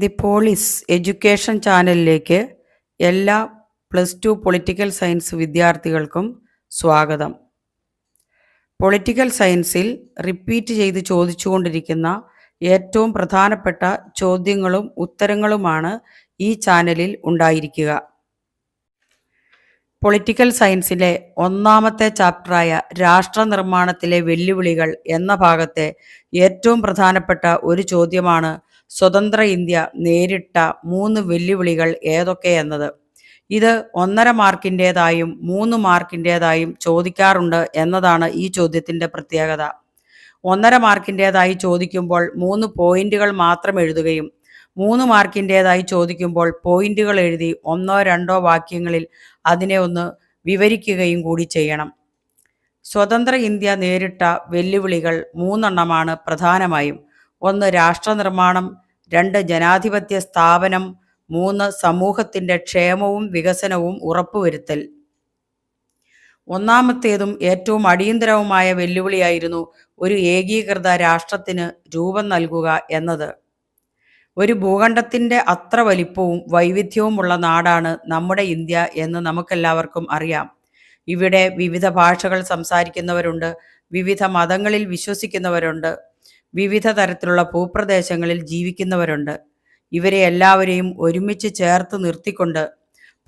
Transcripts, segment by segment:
The polis education ചാനലിലേക്ക് എല്ലാ +2 political science വിദ്യാർത്ഥികൾക്കും സ്വാഗതം. പൊളിറ്റിക്കൽ സയൻസിൽ റിപ്പീറ്റ് ചെയ്ത് ചോദിച്ചുകൊണ്ടിരിക്കുന്ന ഏറ്റവും പ്രധാനപ്പെട്ട ചോദ്യങ്ങളും ഉത്തരങ്ങളുമാണ് ഈ ചാനലിൽ ഉണ്ടായിരിക്കുക. പൊളിറ്റിക്കൽ സയൻസിലെ ഒന്നാമത്തെ ചാപ്റ്ററായ രാഷ്ട്രനിർമ്മാണത്തിലെ വെല്ലുവിളികൾ എന്ന ഭാഗത്തെ ഏറ്റവും പ്രധാനപ്പെട്ട ഒരു ചോദ്യമാണ് സ്വതന്ത്ര ഇന്ത്യ നേരിട്ട 3 വെല്ലുവിളികൾ ഏതൊക്കെയെന്നത്. ഇത് 1.5 മാർക്കിൻ്റേതായും 3 മാർക്കിൻ്റേതായും ചോദിക്കാറുണ്ട് എന്നതാണ് ഈ ചോദ്യത്തിൻ്റെ പ്രത്യേകത. 1.5 മാർക്കിൻ്റേതായി ചോദിക്കുമ്പോൾ 3 പോയിന്റുകൾ മാത്രം എഴുതുകയും 3 മാർക്കിൻ്റേതായി ചോദിക്കുമ്പോൾ പോയിന്റുകൾ എഴുതി 1-2 വാക്യങ്ങളിൽ അതിനെ ഒന്ന് വിവരിക്കുകയും കൂടി ചെയ്യണം. സ്വതന്ത്ര ഇന്ത്യ നേരിട്ട വെല്ലുവിളികൾ 3 എണ്ണമാണ് പ്രധാനമായും. 1 രാഷ്ട്രനിർമ്മാണം, 2 ജനാധിപത്യ സ്ഥാപനം, 3 സമൂഹത്തിൻ്റെ ക്ഷേമവും വികസനവും ഉറപ്പുവരുത്തൽ. ഒന്നാമത്തേതും ഏറ്റവും അടിയന്തരവുമായ വെല്ലുവിളിയായിരുന്നു ഒരു ഏകീകൃത രാഷ്ട്രത്തിന് രൂപം നൽകുക എന്നത്. ഒരു ഭൂഖണ്ഡത്തിൻ്റെ അത്ര വലിപ്പവും വൈവിധ്യവുമുള്ള നാടാണ് നമ്മുടെ ഇന്ത്യ എന്ന് നമുക്കെല്ലാവർക്കും അറിയാം. ഇവിടെ വിവിധ ഭാഷകൾ സംസാരിക്കുന്നവരുണ്ട്, വിവിധ മതങ്ങളിൽ വിശ്വസിക്കുന്നവരുണ്ട്, വിവിധ തരത്തിലുള്ള ഭൂപ്രദേശങ്ങളിൽ ജീവിക്കുന്നവരുണ്ട്. ഇവരെ എല്ലാവരെയും ഒരുമിച്ച് ചേർത്ത് നിർത്തിക്കൊണ്ട്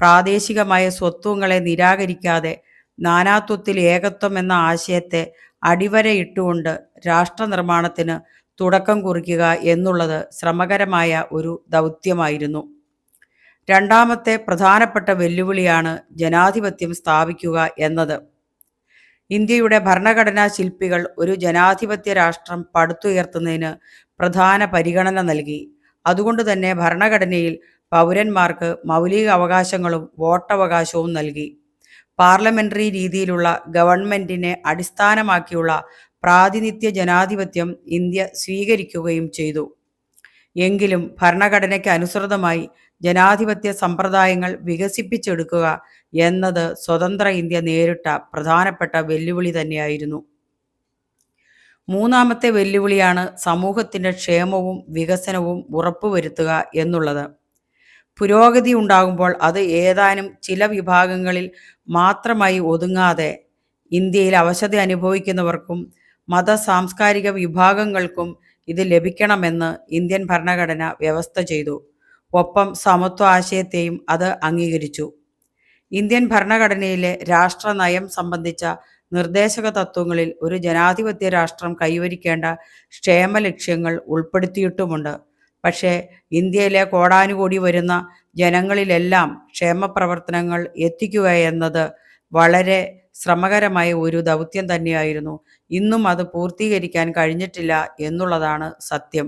പ്രാദേശികമായ സ്വത്വങ്ങളെ നിരാകരിക്കാതെ നാനാത്വത്തിൽ ഏകത്വം എന്ന ആശയത്തെ അടിവരയിട്ടുകൊണ്ട് രാഷ്ട്രനിർമ്മാണത്തിന് തുടക്കം കുറിക്കുക എന്നുള്ളത് ശ്രമകരമായ ഒരു ദൗത്യമായിരുന്നു. രണ്ടാമത്തെ പ്രധാനപ്പെട്ട വെല്ലുവിളിയാണ് ജനാധിപത്യം സ്ഥാപിക്കുക എന്നത്. ഇന്ത്യയുടെ ഭരണഘടനാ ശില്പികൾ ഒരു ജനാധിപത്യ രാഷ്ട്രം പടുത്തുയർത്തുന്നതിന് പ്രധാന പരിഗണന നൽകി. അതുകൊണ്ട് തന്നെ ഭരണഘടനയിൽ പൗരന്മാർക്ക് മൗലിക അവകാശങ്ങളും വോട്ടവകാശവും നൽകി. പാർലമെന്ററി രീതിയിലുള്ള ഗവൺമെന്റിനെ അടിസ്ഥാനമാക്കിയുള്ള പ്രാതിനിധ്യ ജനാധിപത്യം ഇന്ത്യ സ്വീകരിക്കുകയും ചെയ്തു. എങ്കിലും ഭരണഘടനയ്ക്ക് അനുസൃതമായി ജനാധിപത്യ സമ്പ്രദായങ്ങൾ വികസിപ്പിച്ചെടുക്കുക എന്നത് സ്വതന്ത്ര ഇന്ത്യ നേരിട്ട പ്രധാനപ്പെട്ട വെല്ലുവിളി തന്നെയായിരുന്നു. മൂന്നാമത്തെ വെല്ലുവിളിയാണ് സമൂഹത്തിൻ്റെ ക്ഷേമവും വികസനവും ഉറപ്പുവരുത്തുക എന്നുള്ളത്. പുരോഗതി ഉണ്ടാകുമ്പോൾ അത് ഏതാനും ചില വിഭാഗങ്ങളിൽ മാത്രമായി ഒതുങ്ങാതെ ഇന്ത്യയിൽ അവശത അനുഭവിക്കുന്നവർക്കും മത സാംസ്കാരിക വിഭാഗങ്ങൾക്കും ഇത് ലഭിക്കണമെന്ന് ഇന്ത്യൻ ഭരണഘടന വ്യവസ്ഥ ചെയ്തു. ഒപ്പം സമത്വ ആശയത്തെയും അത് അംഗീകരിച്ചു. ഇന്ത്യൻ ഭരണഘടനയിലെ രാഷ്ട്രനയം സംബന്ധിച്ച നിർദ്ദേശക തത്വങ്ങളിൽ ഒരു ജനാധിപത്യ രാഷ്ട്രം കൈവരിക്കേണ്ട ക്ഷേമ ലക്ഷ്യങ്ങൾ ഉൾപ്പെടുത്തിയിട്ടുമുണ്ട്. പക്ഷേ ഇന്ത്യയിലെ കോടാനുകോടി വരുന്ന ജനങ്ങളിലെല്ലാം ക്ഷേമപ്രവർത്തനങ്ങൾ എത്തിക്കുക എന്നത് വളരെ ശ്രമകരമായ ഒരു ദൗത്യം തന്നെയായിരുന്നു. ഇന്നും അത് പൂർത്തീകരിക്കാൻ കഴിഞ്ഞിട്ടില്ല എന്നുള്ളതാണ് സത്യം.